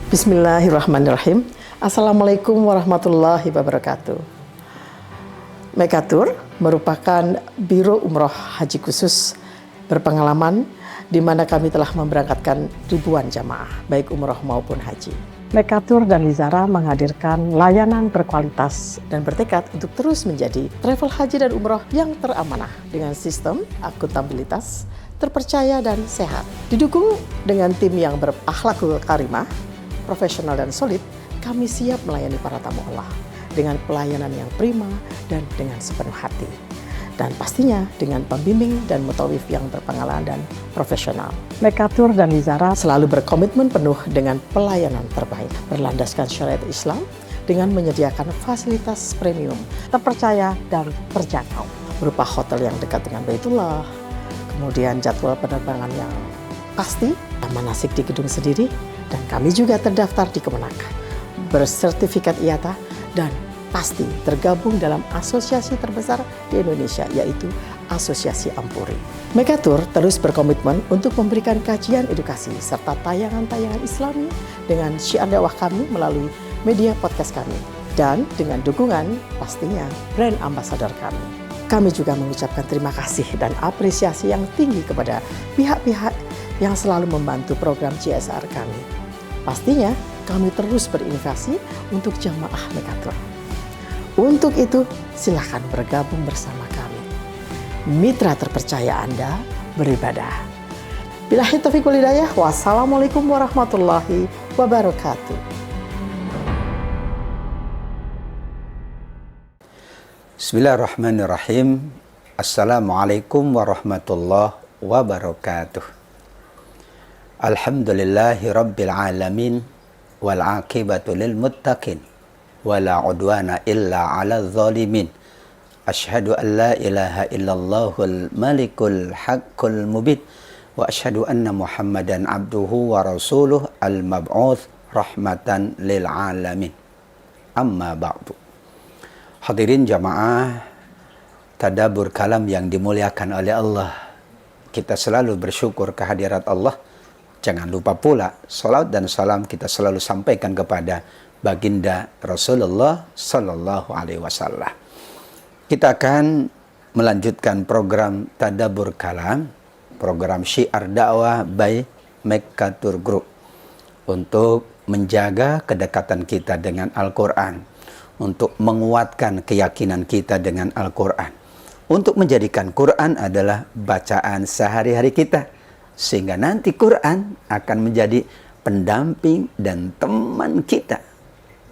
Bismillahirrahmanirrahim. Assalamualaikum warahmatullahi wabarakatuh. Mekatur merupakan Biro Umroh Haji Khusus berpengalaman di mana kami telah memberangkatkan ribuan jamaah, baik umroh maupun haji. Mekatur dan Lizara menghadirkan layanan berkualitas dan bertekad untuk terus menjadi travel haji dan umroh yang teramanah dengan sistem akuntabilitas, terpercaya dan sehat. Didukung dengan tim yang berakhlakul karimah, profesional dan solid, kami siap melayani para tamu Allah dengan pelayanan yang prima dan dengan sepenuh hati. Dan pastinya dengan pembimbing dan mutawif yang berpengalaman dan profesional. Mekatur dan Lizara selalu berkomitmen penuh dengan pelayanan terbaik, berlandaskan syariat Islam dengan menyediakan fasilitas premium, terpercaya dan terjangkau, berupa hotel yang dekat dengan Baitullah, kemudian jadwal penerbangan yang pasti, manasik di gedung sendiri, dan kami juga terdaftar di Kemenak, bersertifikat IATA, dan pasti tergabung dalam asosiasi terbesar di Indonesia, yaitu Asosiasi Ampuri. Mekatur terus berkomitmen untuk memberikan kajian edukasi serta tayangan-tayangan Islami dengan syiar dakwah kami melalui media podcast kami, dan dengan dukungan pastinya brand ambassador kami. Kami juga mengucapkan terima kasih dan apresiasi yang tinggi kepada pihak-pihak yang selalu membantu program CSR kami. Pastinya kami terus berinovasi untuk jamaah Mekatur. Untuk itu, silakan bergabung bersama kami. Mitra terpercaya Anda beribadah. Billahi taufiq wal hidayah. Wassalamualaikum warahmatullahi wabarakatuh. Bismillahirrahmanirrahim. Assalamualaikum warahmatullahi wabarakatuh. Alhamdulillahi rabbil alamin wal aqibatu lil muttaqin wala udwana illa 'alal zalimin. Asyhadu an la ilaha illallahul malikul haqqul mubin wa asyhadu anna Muhammadan abduhu wa rasuluh al mab'uts rahmatan lil alamin. Amma ba'du. Hadirin jamaah tadabbur kalam yang dimuliakan oleh Allah. Kita selalu bersyukur kehadirat Allah. Jangan lupa pula salat dan salam kita selalu sampaikan kepada baginda Rasulullah Sallallahu Alaihi Wasallam. Kita akan melanjutkan program Tadabbur Kalam, program syiar dakwah by Mekatur Group, untuk menjaga kedekatan kita dengan Al-Quran, untuk menguatkan keyakinan kita dengan Al-Quran, untuk menjadikan Quran adalah bacaan sehari-hari kita, sehingga nanti Quran akan menjadi pendamping dan teman kita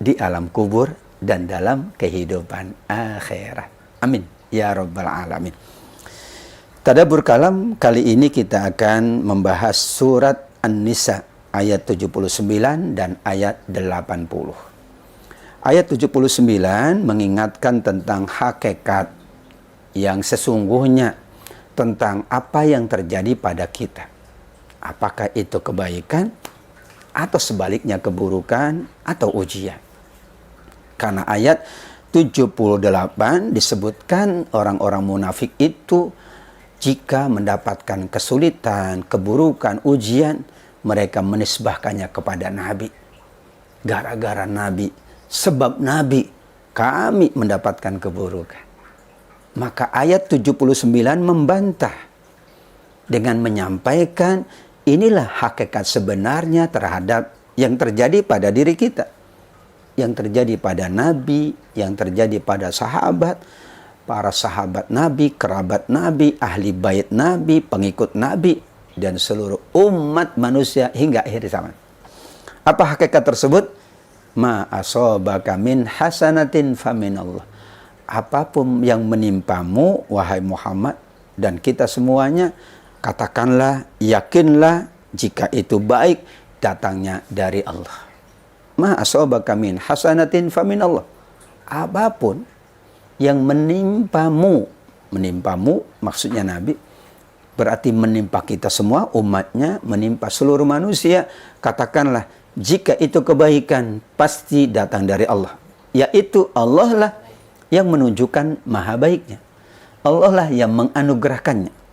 di alam kubur dan dalam kehidupan akhirat. Amin ya rabbal alamin. Tadabbur kalam kali ini kita akan membahas surat An-Nisa ayat 79 dan ayat 80. Ayat 79 mengingatkan tentang hakikat yang sesungguhnya tentang apa yang terjadi pada kita. Apakah itu kebaikan atau sebaliknya keburukan atau ujian. Karena ayat 78 disebutkan orang-orang munafik itu jika mendapatkan kesulitan, keburukan, ujian, mereka menisbahkannya kepada Nabi. Gara-gara Nabi, sebab Nabi, kami mendapatkan keburukan. Maka ayat 79 membantah dengan menyampaikan inilah hakikat sebenarnya terhadap yang terjadi pada diri kita, yang terjadi pada Nabi, yang terjadi pada sahabat, para sahabat Nabi, kerabat Nabi, ahli bait Nabi, pengikut Nabi, dan seluruh umat manusia hingga akhir zaman. Apa hakikat tersebut? Ma asobaka min hasanatin faminallah. Apapun yang menimpamu, wahai Muhammad, dan kita semuanya, katakanlah, yakinlah jika itu baik datangnya dari Allah. Ma asobaka min hasanatin faminallah. Apapun yang menimpamu maksudnya Nabi, berarti menimpa kita semua, umatnya, menimpa seluruh manusia. Katakanlah, jika itu kebaikan pasti datang dari Allah. Yaitu Allah lah yang menunjukkan maha baiknya. Allah lah yang menganugerahkannya.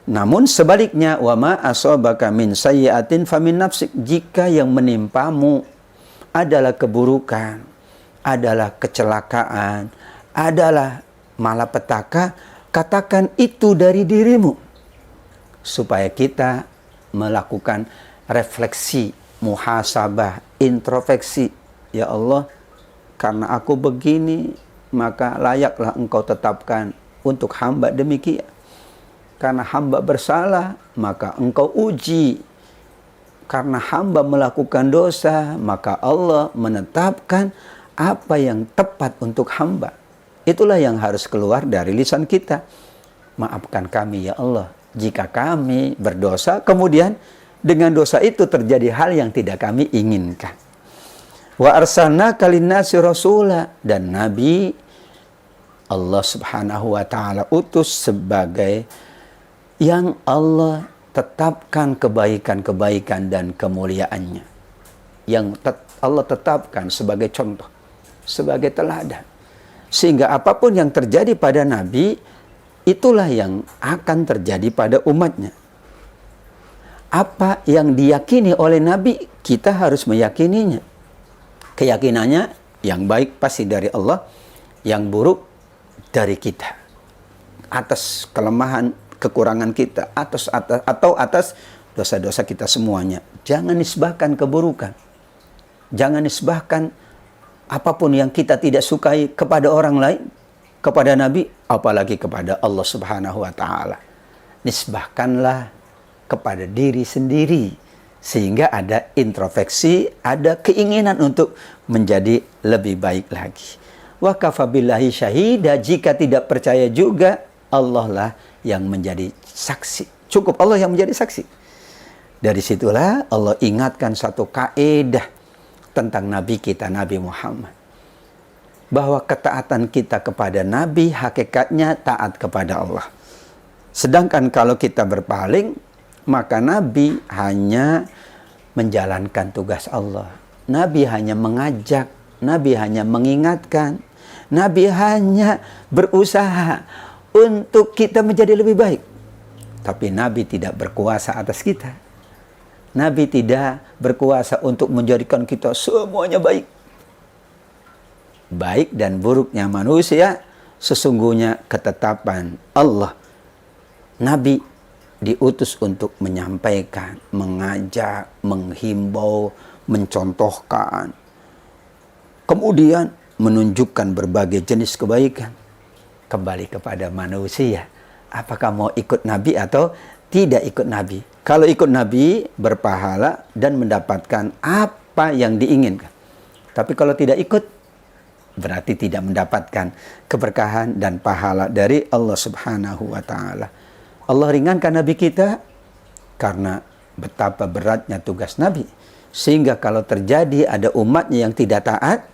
Namun sebaliknya, wa ma asabaka min sayyi'atin famin nafsik, jika yang menimpamu adalah keburukan, adalah kecelakaan, adalah malapetaka, katakan itu dari dirimu, supaya kita melakukan refleksi, muhasabah, introspeksi. Ya Allah, karena aku begini, maka layaklah Engkau tetapkan untuk hamba demikian. Karena hamba bersalah, maka Engkau uji. Karena hamba melakukan dosa, maka Allah menetapkan apa yang tepat untuk hamba. Itulah yang harus keluar dari lisan kita. Maafkan kami ya Allah, jika kami berdosa, kemudian dengan dosa itu terjadi hal yang tidak kami inginkan. Wa arsalnaka linnasi rasula, dan Nabi Allah Subhanahu wa taala utus sebagai yang Allah tetapkan kebaikan-kebaikan dan kemuliaannya, yang Allah tetapkan sebagai contoh, sebagai teladan, sehingga apapun yang terjadi pada Nabi, itulah yang akan terjadi pada umatnya. Apa yang diyakini oleh Nabi, kita harus meyakininya. Keyakinannya yang baik pasti dari Allah, yang buruk dari kita, atas kelemahan, kekurangan kita, atau atas dosa-dosa kita semuanya. Jangan nisbahkan keburukan, jangan nisbahkan apapun yang kita tidak sukai kepada orang lain, kepada Nabi, apalagi kepada Allah Subhanahu wa taala. Nisbahkanlah kepada diri sendiri, sehingga ada introspeksi, ada keinginan untuk menjadi lebih baik lagi. Wa kafa billahi syahida, jika tidak percaya juga, Allah lah yang menjadi saksi. Cukup Allah yang menjadi saksi. Dari situlah Allah ingatkan satu kaidah tentang Nabi kita, Nabi Muhammad, bahwa ketaatan kita kepada Nabi hakikatnya taat kepada Allah. Sedangkan kalau kita berpaling, maka Nabi hanya menjalankan tugas Allah. Nabi hanya mengajak, Nabi hanya mengingatkan, Nabi hanya berusaha untuk kita menjadi lebih baik. Tapi Nabi tidak berkuasa atas kita. Nabi tidak berkuasa untuk menjadikan kita semuanya baik. Baik dan buruknya manusia sesungguhnya ketetapan Allah. Nabi diutus untuk menyampaikan, mengajak, menghimbau, mencontohkan, kemudian menunjukkan berbagai jenis kebaikan. Kembali kepada manusia, apakah mau ikut Nabi atau tidak ikut Nabi. Kalau ikut Nabi, berpahala dan mendapatkan apa yang diinginkan. Tapi kalau tidak ikut, berarti tidak mendapatkan keberkahan dan pahala dari Allah Subhanahu wa ta'ala. Allah ringankan Nabi kita karena betapa beratnya tugas Nabi, sehingga kalau terjadi ada umatnya yang tidak taat,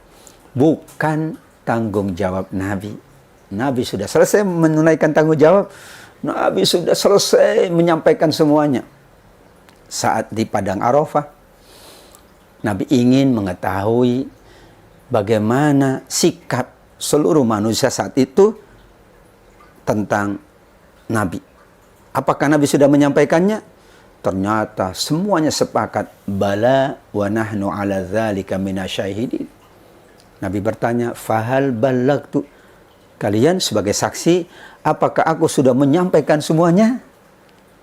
bukan tanggung jawab Nabi. Nabi sudah selesai menunaikan tanggung jawab. Nabi sudah selesai menyampaikan semuanya. Saat di Padang Arafah, Nabi ingin mengetahui bagaimana sikap seluruh manusia saat itu tentang Nabi. Apakah Nabi sudah menyampaikannya? Ternyata semuanya sepakat. Bala wa nahnu ala dzalika minasyahidin. Nabi bertanya, fahal ballagtu? Kalian sebagai saksi, apakah aku sudah menyampaikan semuanya?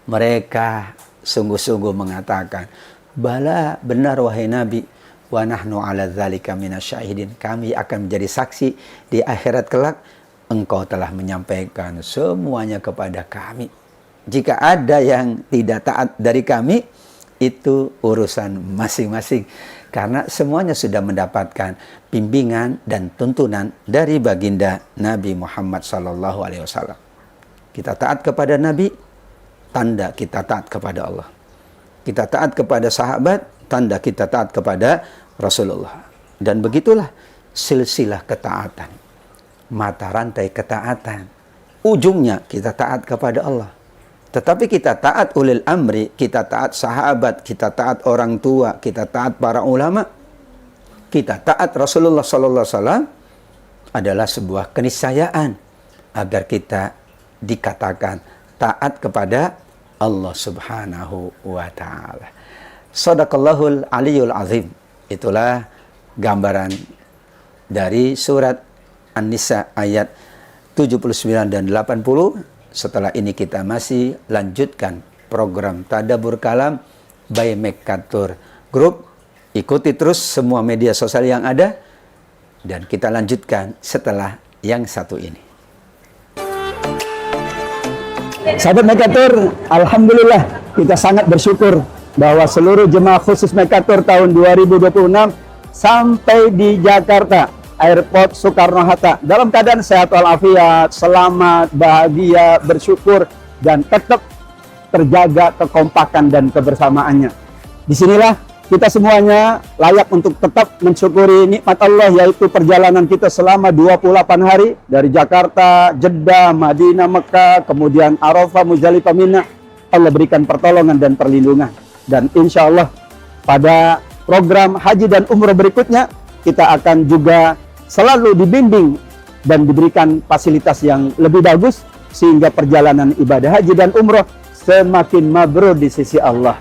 Mereka sungguh-sungguh mengatakan, bala, benar wahai Nabi, wa nahnu ala dzalika minasyahidin. Kami akan menjadi saksi di akhirat kelak, engkau telah menyampaikan semuanya kepada kami. Jika ada yang tidak taat dari kami, itu urusan masing-masing. Karena semuanya sudah mendapatkan bimbingan dan tuntunan dari baginda Nabi Muhammad SAW. Kita taat kepada Nabi, tanda kita taat kepada Allah. Kita taat kepada sahabat, tanda kita taat kepada Rasulullah. Dan begitulah silsilah ketaatan, mata rantai ketaatan. Ujungnya kita taat kepada Allah. Tetapi kita taat ulil amri, kita taat sahabat, kita taat orang tua, kita taat para ulama, kita taat Rasulullah SAW adalah sebuah keniscayaan agar kita dikatakan taat kepada Allah Subhanahu wa Ta'ala. Shadaqallahul Aliyul Azim. Itulah gambaran dari surat An-Nisa ayat 79 dan 80. Setelah ini kita masih lanjutkan program Tadabbur Kalam by Mekatur Group. Ikuti terus semua media sosial yang ada dan kita lanjutkan setelah yang satu ini. Sahabat Mekatur, alhamdulillah kita sangat bersyukur bahwa seluruh jemaah khusus Mekatur tahun 2026 sampai di Jakarta Airport Soekarno-Hatta dalam keadaan sehat walafiat, selamat, bahagia, bersyukur, dan tetap terjaga kekompakan dan kebersamaannya. Disinilah kita semuanya layak untuk tetap mensyukuri nikmat Allah, yaitu perjalanan kita selama 28 hari dari Jakarta, Jeddah, Madinah, Mekah, kemudian Arafah, Muzdalifah, Mina. Allah berikan pertolongan dan perlindungan. Dan insya Allah pada program haji dan umroh berikutnya kita akan juga selalu dibimbing dan diberikan fasilitas yang lebih bagus sehingga perjalanan ibadah haji dan umroh semakin mabrur di sisi Allah.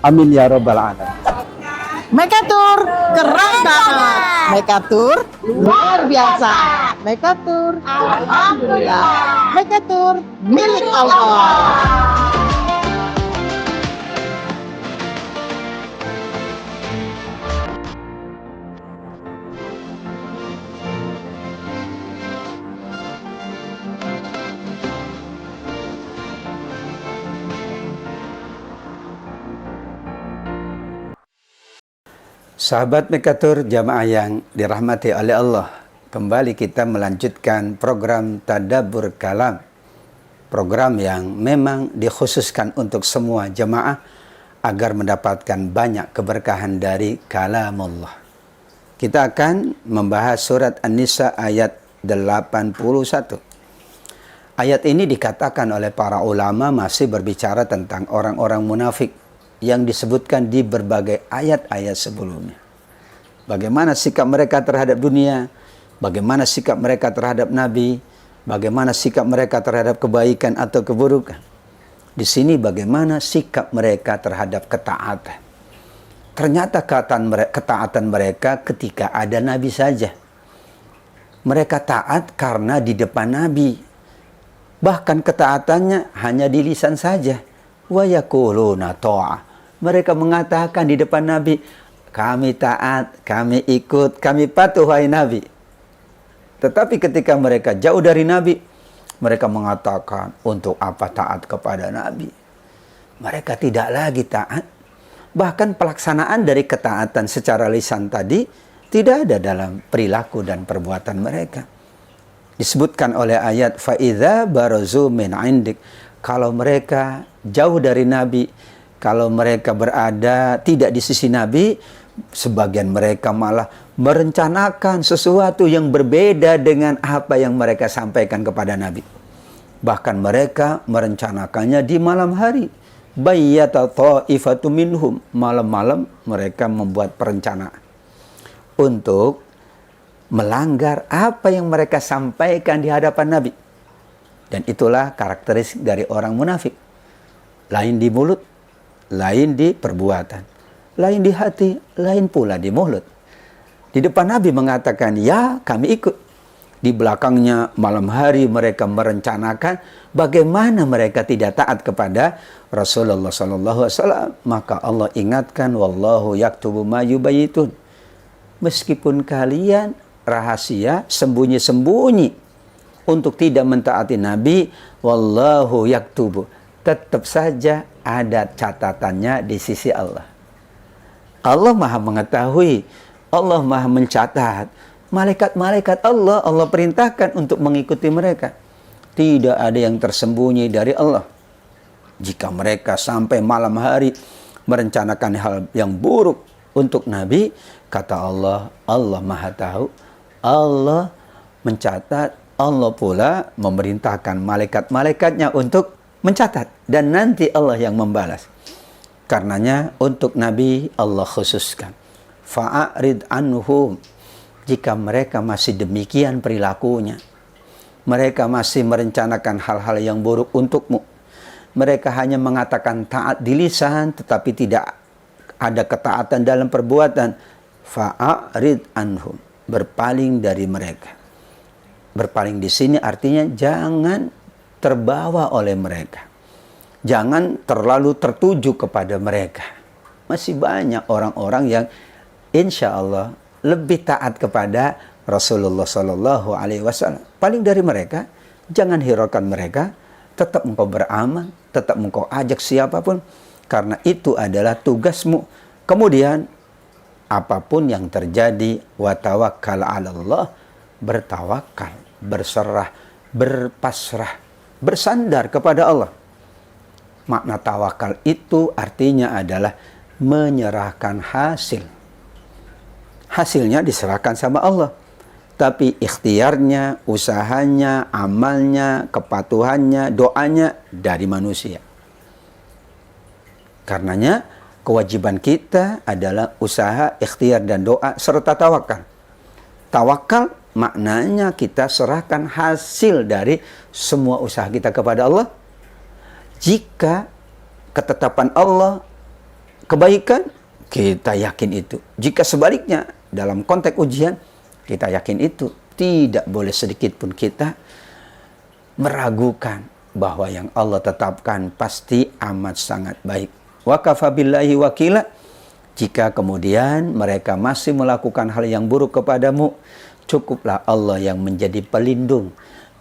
Amin ya rabbal alamin. Mekatur keren banget. Mekatur luar biasa. Mekatur alhamdulillah. Mekatur milik Allah. Sahabat Mekatur, jamaah yang dirahmati oleh Allah, kembali kita melanjutkan program Tadabbur Kalam. Program yang memang dikhususkan untuk semua jamaah agar mendapatkan banyak keberkahan dari kalamullah. Kita akan membahas surat An-Nisa ayat 81. Ayat ini dikatakan oleh para ulama masih berbicara tentang orang-orang munafik yang disebutkan di berbagai ayat-ayat sebelumnya. Bagaimana sikap mereka terhadap dunia, bagaimana sikap mereka terhadap Nabi, bagaimana sikap mereka terhadap kebaikan atau keburukan. Di sini bagaimana sikap mereka terhadap ketaatan. Ternyata ketaatan mereka ketika ada Nabi saja. Mereka taat karena di depan Nabi. Bahkan ketaatannya hanya di lisan saja. Wa yaquluna ta'ah. Mereka mengatakan di depan Nabi, kami taat, kami ikut, kami patuh wahai Nabi. Tetapi ketika mereka jauh dari Nabi, mereka mengatakan, untuk apa taat kepada Nabi? Mereka tidak lagi taat. Bahkan pelaksanaan dari ketaatan secara lisan tadi tidak ada dalam perilaku dan perbuatan mereka. Disebutkan oleh ayat فَإِذَا بَرَزُوا مِنْ عِنْدِكَ. Kalau mereka jauh dari Nabi, kalau mereka berada tidak di sisi Nabi, sebagian mereka malah merencanakan sesuatu yang berbeda dengan apa yang mereka sampaikan kepada Nabi. Bahkan mereka merencanakannya di malam hari. Bayyata ta'ifatu minhum. Malam-malam mereka membuat perencanaan untuk melanggar apa yang mereka sampaikan di hadapan Nabi. Dan itulah karakteristik dari orang munafik. Lain di mulut, lain di perbuatan, lain di hati, lain pula di mulut. Di depan Nabi mengatakan, ya kami ikut. Di belakangnya malam hari mereka merencanakan bagaimana mereka tidak taat kepada Rasulullah SAW. Maka Allah ingatkan, wallahu yaktubu ma yubayitun. Meskipun kalian rahasia, sembunyi-sembunyi untuk tidak mentaati Nabi, wallahu yaktubu, tetap saja ada catatannya di sisi Allah. Allah Maha mengetahui, Allah Maha mencatat. Malaikat-malaikat Allah, Allah perintahkan untuk mengikuti mereka. Tidak ada yang tersembunyi dari Allah. Jika mereka sampai malam hari merencanakan hal yang buruk untuk Nabi, kata Allah, Allah Maha tahu, Allah mencatat, Allah pula memerintahkan malaikat-malaikatnya untuk mencatat. Dan nanti Allah yang membalas. Karenanya untuk Nabi Allah khususkan. Fa'arid anhum. Jika mereka masih demikian perilakunya, mereka masih merencanakan hal-hal yang buruk untukmu, mereka hanya mengatakan taat di lisan tetapi tidak ada ketaatan dalam perbuatan, fa'arid anhum, berpaling dari mereka. Berpaling di sini artinya jangan terbawa oleh mereka. Jangan terlalu tertuju kepada mereka. Masih banyak orang-orang yang insya Allah lebih taat kepada Rasulullah Sallallahu Alaihi Wasallam. Paling dari mereka, jangan hiraukan mereka. Tetap engkau beramal, tetap engkau ajak siapapun, karena itu adalah tugasmu. Kemudian apapun yang terjadi, wa tawakkal 'ala Allah, bertawakal, berserah, berpasrah, bersandar kepada Allah. Makna tawakal itu artinya adalah menyerahkan hasil. Hasilnya diserahkan sama Allah. Tapi ikhtiarnya, usahanya, amalnya, kepatuhannya, doanya dari manusia. Karenanya kewajiban kita adalah usaha, ikhtiar dan doa serta tawakal. Tawakal maknanya kita serahkan hasil dari semua usaha kita kepada Allah. Jika ketetapan Allah kebaikan, kita yakin itu. Jika sebaliknya dalam konteks ujian, kita yakin itu. Tidak boleh sedikit pun kita meragukan bahwa yang Allah tetapkan pasti amat sangat baik. Wa kafa billahi wakila. Jika kemudian mereka masih melakukan hal yang buruk kepadamu, cukuplah Allah yang menjadi pelindung.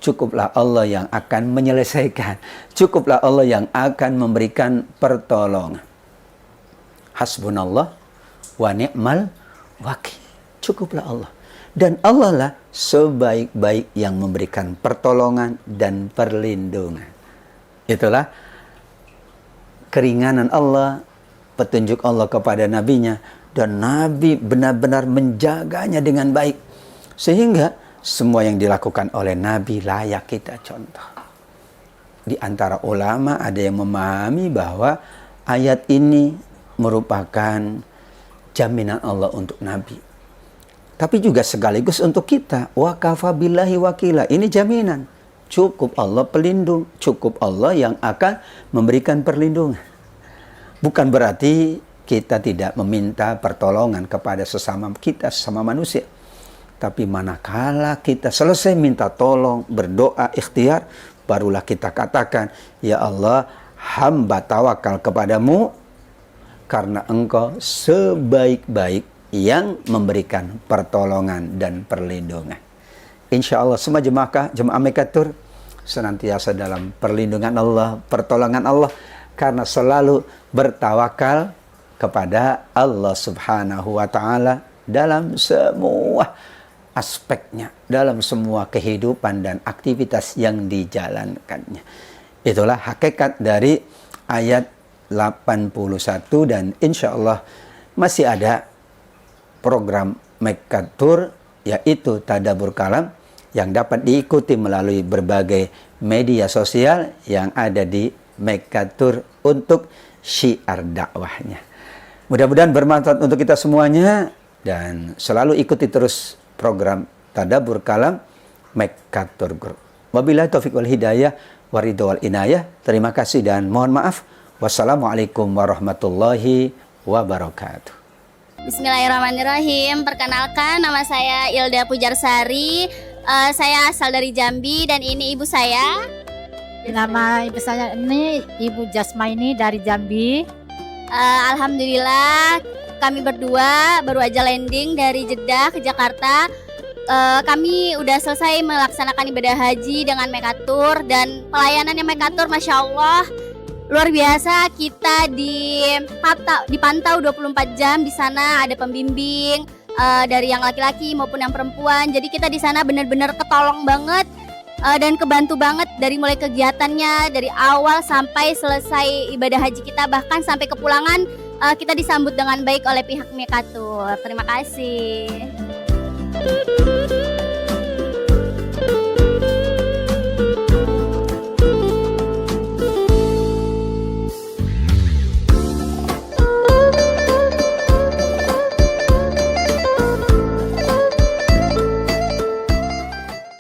Cukuplah Allah yang akan menyelesaikan. Cukuplah Allah yang akan memberikan pertolongan. Hasbunallah wa ni'mal wakil. Cukuplah Allah. Dan Allah lah sebaik-baik yang memberikan pertolongan dan perlindungan. Itulah keringanan Allah, petunjuk Allah kepada nabinya. Dan Nabi benar-benar menjaganya dengan baik. Sehingga semua yang dilakukan oleh Nabi layak kita contoh. Di antara ulama ada yang memahami bahwa ayat ini merupakan jaminan Allah untuk Nabi. Tapi juga sekaligus untuk kita. Wa kafa billahi wakila. Ini jaminan. Cukup Allah pelindung. Cukup Allah yang akan memberikan perlindungan. Bukan berarti kita tidak meminta pertolongan kepada sesama kita, sesama manusia. Tapi manakala kita selesai minta tolong, berdoa, ikhtiar, barulah kita katakan, ya Allah, hamba tawakal kepadamu karena engkau sebaik-baik yang memberikan pertolongan dan perlindungan. Insya Allah semua jemaah Mekatur senantiasa dalam perlindungan Allah, pertolongan Allah, karena selalu bertawakal kepada Allah Subhanahu wa Ta'ala dalam semua aspeknya, dalam semua kehidupan dan aktivitas yang dijalankannya. Itulah hakikat dari ayat 81, dan insya Allah masih ada program Mekatur, yaitu Tadabbur Kalam, yang dapat diikuti melalui berbagai media sosial yang ada di Mekatur untuk syiar dakwahnya. Mudah-mudahan bermanfaat untuk kita semuanya, dan selalu ikuti terus program Tadabbur Kalam Mekatur Group. Wabillahi taufiq wal hidayah, waridho wal inayah. Terima kasih dan mohon maaf. Wassalamualaikum warahmatullahi wabarakatuh. Bismillahirrahmanirrahim. Perkenalkan, nama saya Ilda Pujarsari. Saya asal dari Jambi dan ini ibu saya. Nama ibu saya ini Ibu Jasmaini dari Jambi. Alhamdulillah kami berdua baru aja landing dari Jeddah ke Jakarta. Kami udah selesai melaksanakan ibadah haji dengan Mekatur, dan pelayanannya Mekatur Masya Allah luar biasa. Kita dipantau 24 jam di sana, ada pembimbing dari yang laki-laki maupun yang perempuan. Jadi kita di sana benar-benar ketolong banget dan kebantu banget dari mulai kegiatannya dari awal sampai selesai ibadah haji kita, bahkan sampai kepulangan kita disambut dengan baik oleh pihak Mekatur. Terima kasih.